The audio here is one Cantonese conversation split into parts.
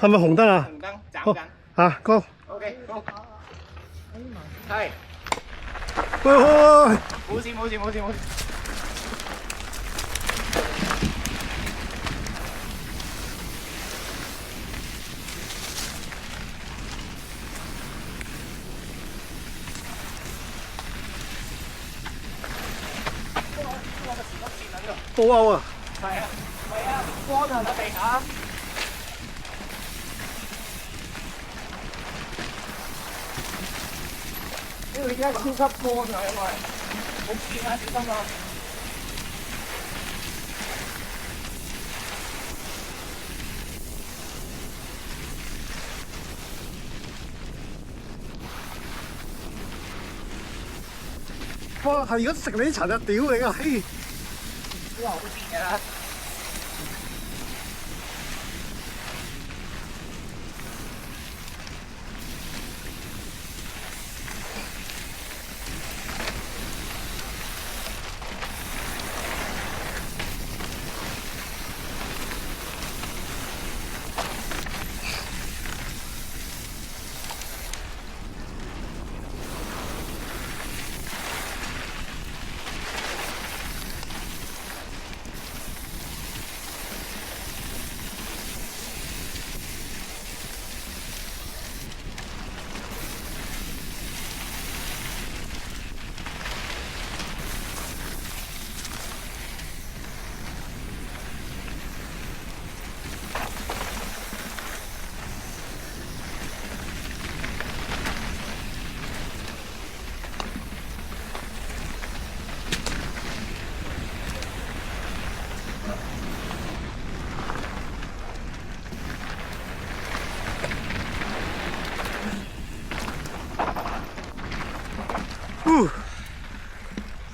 係咪紅燈啊？紅燈斬緊。嚇，Go。OK，好。係。喂，冇事冇事冇事冇事。好歐啊！係啊，係啊，光啊，地下。呢度而家超級光啊，因為好見啊，小心啊！哇，係而家食你啲塵啊！屌你啊！嘿！哇，好掂㗎！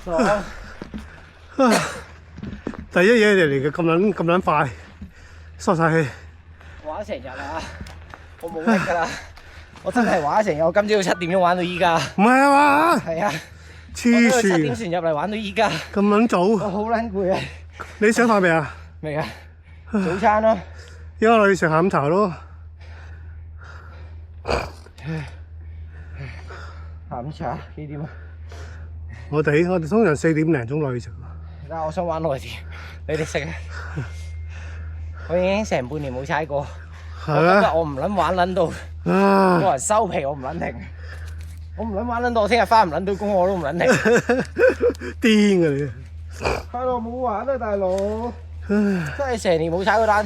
爽！第一嘢嚟嘅咁撚快，收晒氣。玩成日啦，我冇力㗎啦，我真係玩成日，我今朝7點鐘玩到依家。唔係啊嘛？係啊，黐我7點線！船入嚟玩到依家。咁撚早？我好撚攰啊！你食飯未啊？未啊，早餐咯。而家我哋食下午茶咯。下午茶幾點啊？我哋通常4點零鐘落去食。但係我想玩耐啲，你哋食啊！我已經成半年冇踩過，係咩？我唔撚玩撚到，啊！個人收皮我唔撚停，我唔撚玩撚到，我聽日翻唔撚到工我都唔撚停。癲啊你！快樂冇玩啊大佬，真係成年冇踩過單車。